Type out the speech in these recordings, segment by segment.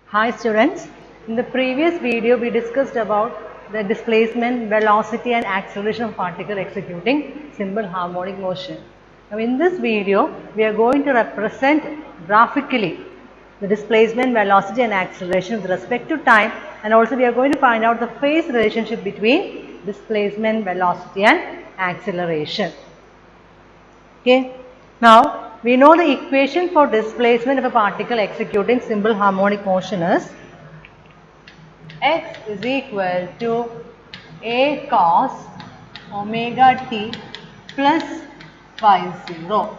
Hi students, in the previous video we discussed about the displacement, velocity and acceleration of particle executing simple harmonic motion. Now in this video we are going to represent graphically the displacement, velocity and acceleration with respect to time, and also we are going to find out the phase relationship between displacement, velocity and acceleration. Okay. Now we know the equation for displacement of a particle executing simple harmonic motion is x is equal to a cos omega t plus phi 0.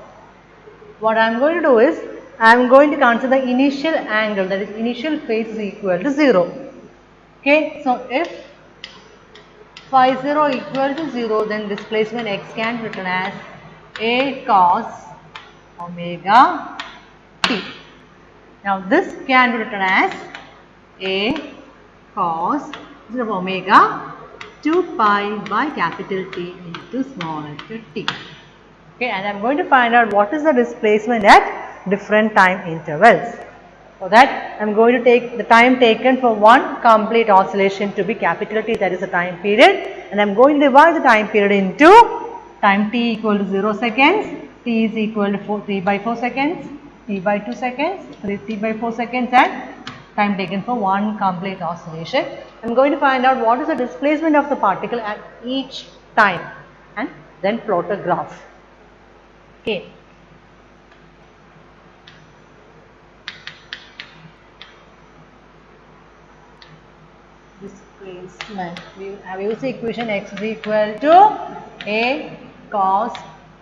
What I am going to do is I am going to consider the initial angle, that is initial phase is equal to 0. Okay. So if phi 0 equal to 0, then displacement x can be written as a cos omega t. Now this can be written as a cos of omega 2 pi by capital T into small letter t. Okay, and I am going to find out what is the displacement at different time intervals. For that I am going to take the time taken for one complete oscillation to be capital T, that is the time period, and I am going to divide the time period into time t equal to 0 seconds, t is equal to 3 by 4 seconds, t by 2 seconds, 3 by 4 seconds and time taken for one complete oscillation. I am going to find out what is the displacement of the particle at each time and then plot a graph. Okay. Displacement. We have used the equation x is equal to a cos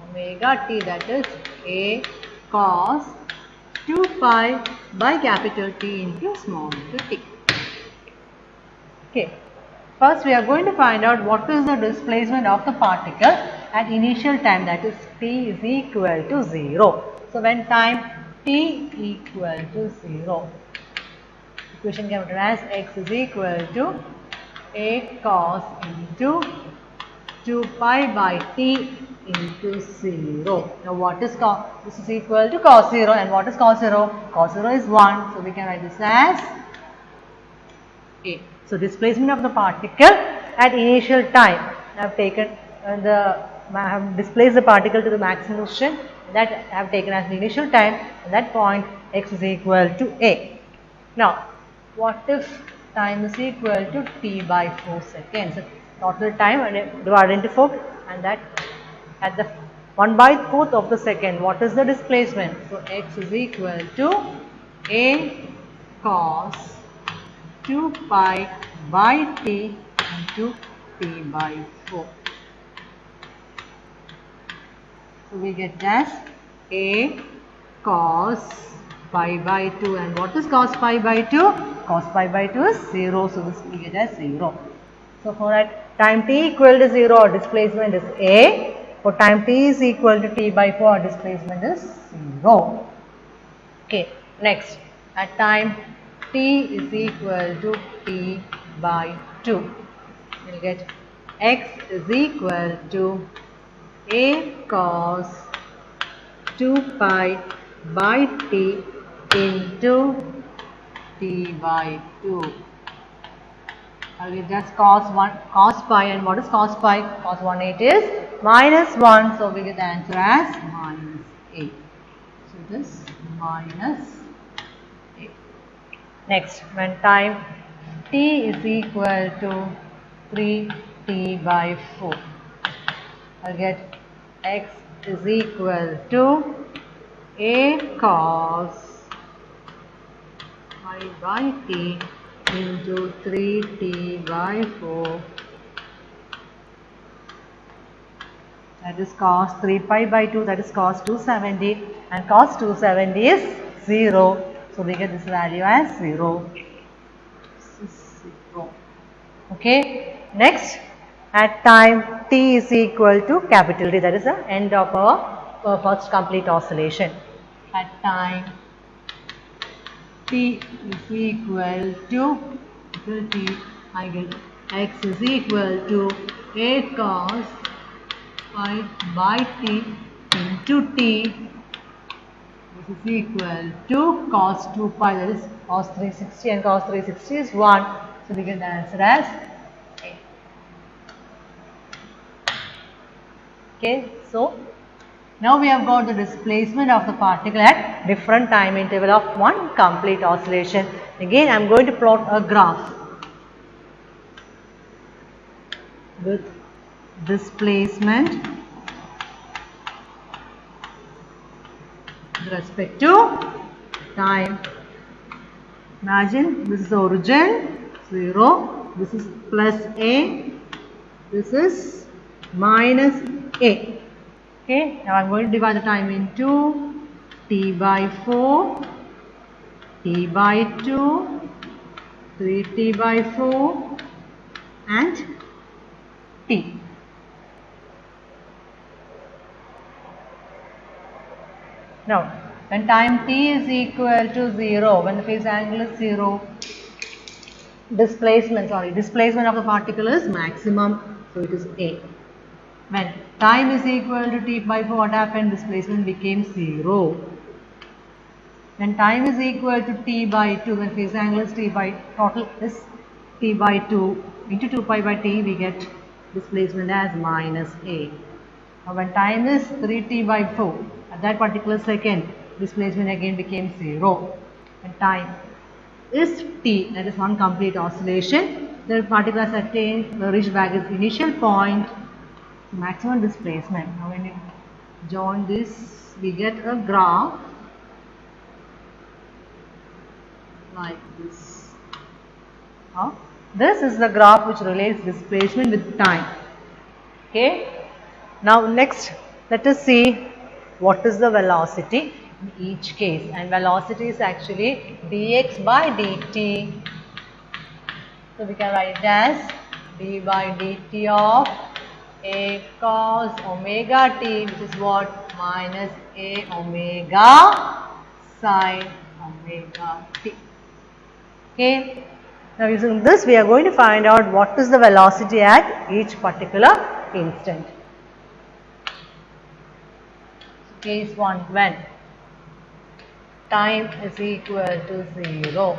omega t, that is a cos 2 pi by capital T into small t. Okay. First we are going to find out what is the displacement of the particle at initial time, that is t is equal to 0. So when time t equal to 0, equation can be written as x is equal to a cos into 2 pi by t into 0. Now what is cos? This is equal to cos 0, and what is cos 0? Cos 0 is 1, so we can write this as a. So displacement of the particle at initial time. I have taken I have displaced the particle to the maximum position, that I have taken as the initial time. At that point x is equal to a. Now what if time is equal to t by 4 seconds? Total time divided into 4, and that at the 1 by 4th of the second, what is the displacement? So x is equal to a cos 2 pi by t into t by 4. So we get as a cos pi by 2, and what is cos pi by 2? Cos pi by 2 is 0, so this we get as 0. So for at time t equal to 0, our displacement is a. For time t is equal to t by 4, our displacement is 0. Okay, next at time t is equal to t by 2, we will get x is equal to a cos 2 pi by t into t by 2. We just cos pi, and what is cos pi? Cos 1/8 is minus 1, so we get the answer as minus 8. So it is minus 8. Next, when time t is equal to 3t by 4, I'll get x is equal to a cos pi by t into 3t by 4, that is cos 3 pi by 2, that is cos 270, and cos 270 is 0, so we get this value as 0. This is 0. Okay. Next, at time t is equal to capital T, that is the end of our first complete oscillation. At time t is equal to t, I get x is equal to a cos pi by t into t, This is equal to cos 2 pi, that is cos 360, and cos 360 is 1. So we get the answer as A. Okay, so now we have got the displacement of the particle at different time interval of one complete oscillation. Again, I am going to plot a graph with displacement with respect to time. Imagine this is the origin 0, this is plus A, this is minus A. Okay, now I am going to divide the time into T by 4, T by 2, 3T by 4 and T. Now, when time T is equal to 0, when the phase angle is 0, displacement of the particle is maximum, so it is A. When time is equal to T by 4, what happened? Displacement became 0. When time is equal to T by 2, when phase angle is T by, total is T by 2 into 2 pi by T, we get displacement as minus A. Now when time is 3T by 4, at that particular second, displacement again became 0. When time is T, that is one complete oscillation, the particle has attained, reached back its initial point, maximum displacement. Now when you join this, we get a graph like this. Now, this is the graph which relates displacement with time. Okay. Now next, let us see what is the velocity in each case, and velocity is actually dx by dt. So we can write it as d by dt of a cos omega t, which is what? Minus a omega sin omega t. Okay. Now using this, we are going to find out what is the velocity at each particular instant. Case 1, when time is equal to 0,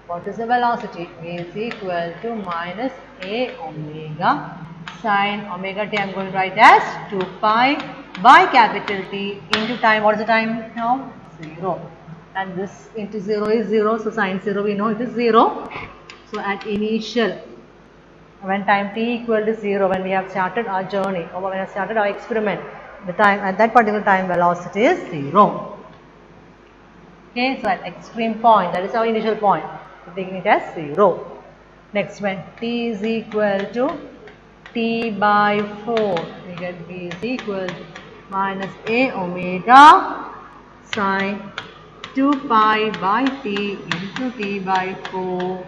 what is the velocity? V is equal to minus a omega sin omega t. I am going to write as 2 pi by capital T into time. What is the time now? 0. And this into 0 is 0. So sin 0 we know it is 0. So at initial, when time t equal to 0, when we have started our journey or when we have started our experiment, the time at that particular time velocity is 0. Okay, so at extreme point, that is our initial point, we are taking it as 0. Next, when t is equal to t by 4, we get v is equal to minus a omega sin 2 pi by t into t by 4.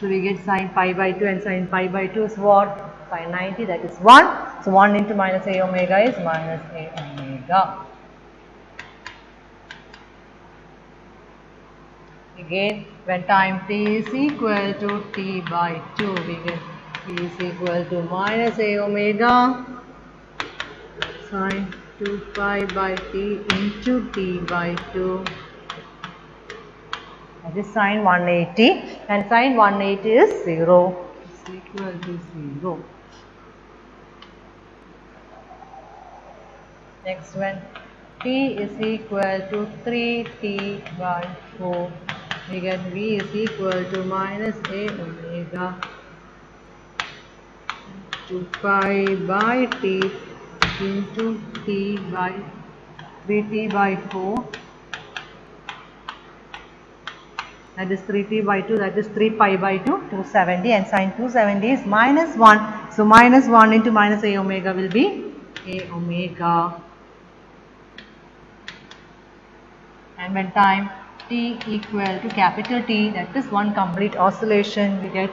So we get sin pi by 2, and sin pi by 2 is what? Sin 90, that is 1. So 1 into minus a omega is minus a omega. Again, when time t is equal to t by 2, we get t is equal to minus a omega sin 2 pi by t into t by 2. That is sin 180, and sin 180 is 0. It's equal to 0. Next, when t is equal to 3t by 4, we get v is equal to minus a omega 2 pi by t into t by 3t by 4. That is 3t by 2, that is 3 pi by 2, 270, and sin 270 is minus 1. So minus 1 into minus a omega will be a omega. And when time t equal to capital T, that is one complete oscillation, we get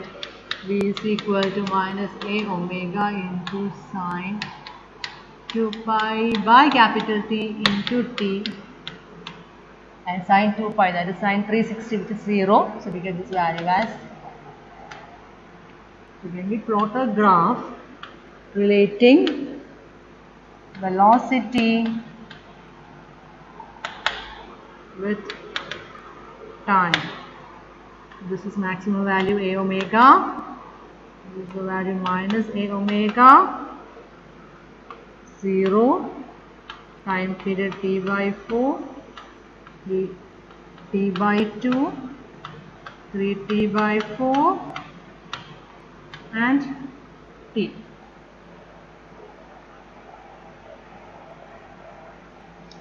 v is equal to minus a omega into sin 2 pi by capital T into t, and sin 2 pi, that is sin 360, which is 0. So we get this value as. So when we plot a graph relating velocity with time. This is maximum value a omega. This is the value minus a omega. 0. Time period t by 4. T by 2. 3t by 4. And t.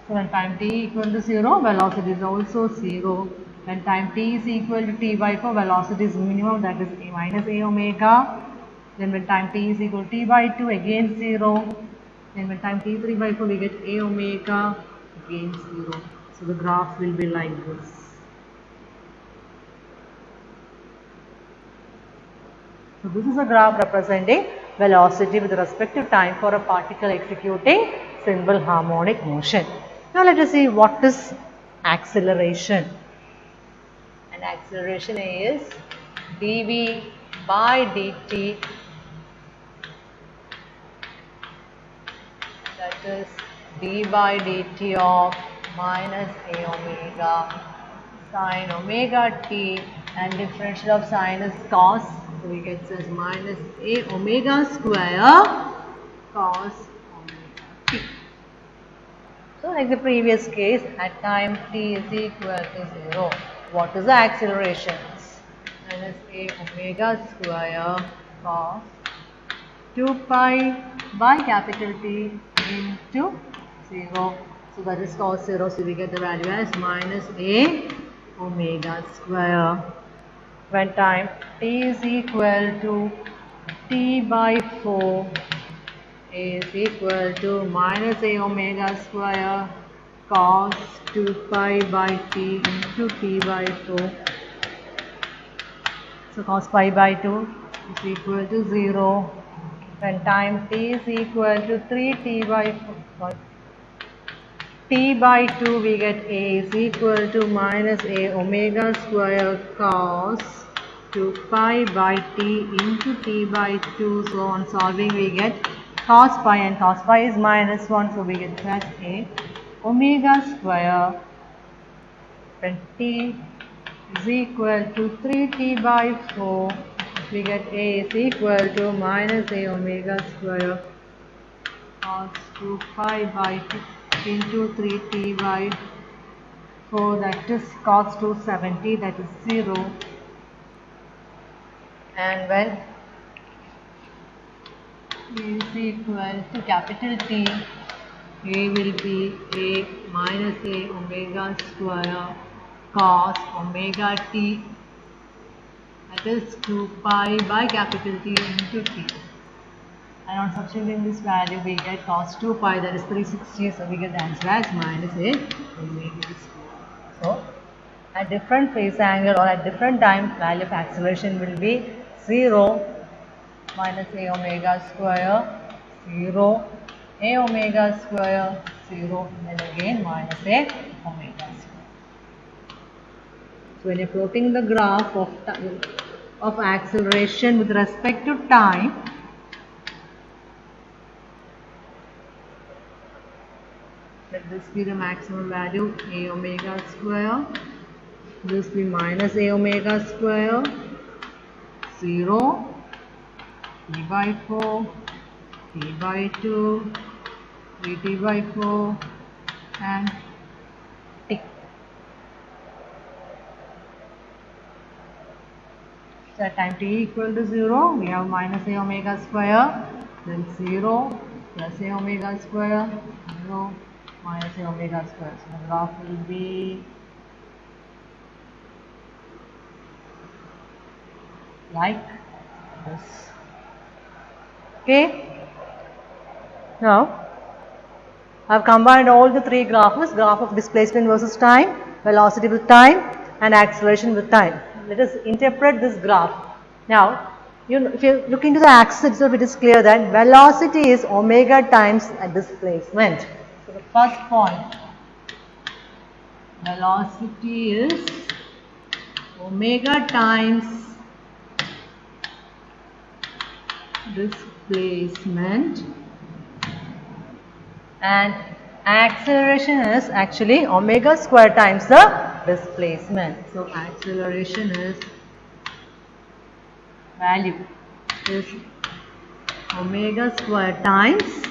So when time t equal to 0, velocity is also 0. When time t is equal to t by 4, velocity is minimum, that is a minus a omega. Then when time t is equal to t by 2, again 0. Then when time t 3 by 4, we get a omega, again 0. So the graph will be like this. So this is a graph representing velocity with respect to time for a particle executing simple harmonic motion. Now let us see what is acceleration. And acceleration is dv by dt, that is d by dt of minus a omega sine omega t, and differential of sine is cos, so we get as minus a omega square cos omega t. So like the previous case, at time t is equal to 0, what is the acceleration? Minus a omega square cos 2 pi by capital T into 0. So that is cos 0, so we get the value as minus a omega square. When time t is equal to t by 4, a is equal to minus a omega square cos 2 pi by t into t by 4. So cos pi by 2 is equal to 0. When time t is equal to 3t by 4, t by 2, we get a is equal to minus a omega square cos 2 pi by t into t by 2. So on solving we get cos pi, and cos pi is minus 1, so we get that a omega square. When t is equal to 3t by 4, we get a is equal to minus a omega square cos 2 pi by 2 into 3t by 4, that is cos 270, that is 0. And when a is equal to capital T, a will be a minus a omega square cos omega t, that is 2 pi by capital T into t. And on substituting this value, we get cos 2 pi, that is 360, so we get the answer as minus a omega square. So at different phase angle or at different time, value of acceleration will be 0, minus a omega square, 0, a omega square, 0, and then again minus a omega square. So when you are plotting the graph of acceleration with respect to time, let this be the maximum value a omega square, this be minus a omega square, 0, t by 4, t by 2, 3t by 4, and t. So at time t equal to 0, we have minus a omega square, then 0 plus a omega square, 0 minus a omega square. So the graph will be like this. Okay. Now I have combined all the three graphs: graph of displacement versus time, velocity with time, and acceleration with time. Let us interpret this graph. Now, if you look into the axis itself, it is clear that velocity is omega times a displacement. So the first point, velocity is omega times displacement, and acceleration is actually omega square times the displacement. So acceleration is value is omega square times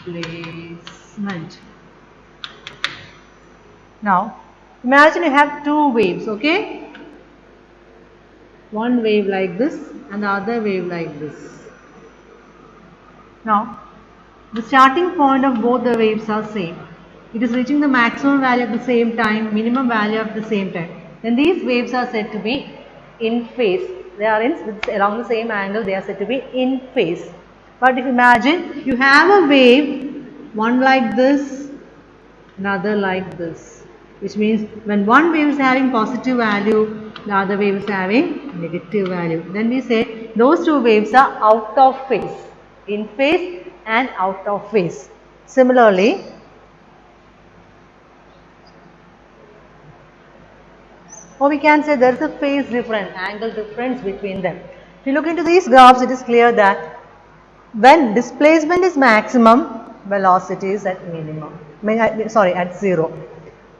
displacement. Now imagine you have two waves, okay? One wave like this and the other wave like this. Now the starting point of both the waves are same. It is reaching the maximum value at the same time, minimum value at the same time. Then these waves are said to be in phase. They are along the same angle, they are said to be in phase. But if you imagine you have a wave, one like this, another like this, which means when one wave is having positive value, the other wave is having negative value. Then we say those two waves are out of phase, in phase and out of phase. Similarly, or we can say there is a phase difference, angle difference between them. If you look into these graphs, it is clear that when displacement is maximum, velocity is at minimum. At zero.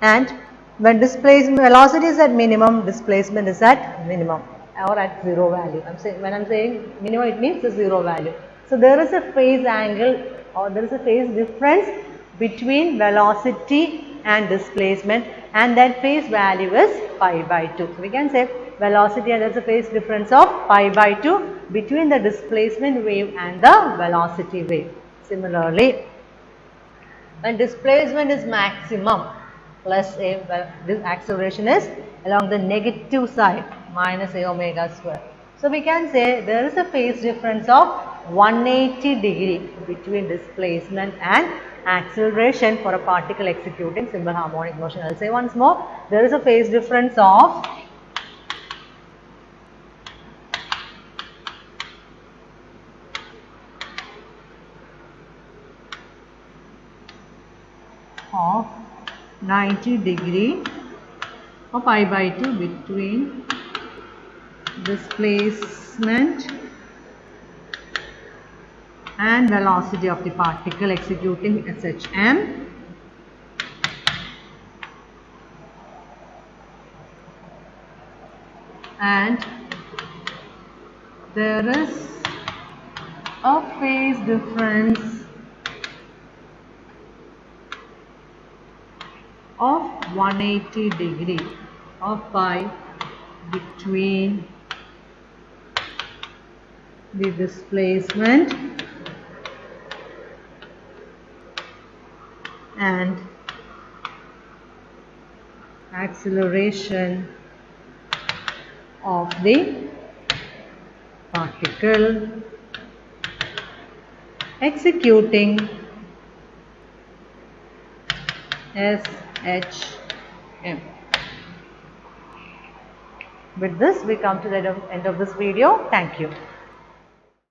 And when velocity is at minimum, displacement is at minimum or at zero value. When I'm saying minimum, it means the zero value. So there is a phase angle or there is a phase difference between velocity and displacement, and that phase value is pi by 2. So we can say velocity, and there is a phase difference of pi by 2 between the displacement wave and the velocity wave. Similarly, when displacement is maximum, plus a, this acceleration is along the negative side, minus a omega square. So we can say there is a phase difference of 180 degree between displacement and acceleration for a particle executing simple harmonic motion. I'll say once more, there is a phase difference of 90 degree or pi by 2 between displacement and velocity of the particle executing SHM and there is a phase difference of 180 degree of pi between the displacement and acceleration of the particle executing SHM. With this, we come to the end of this video. Thank you.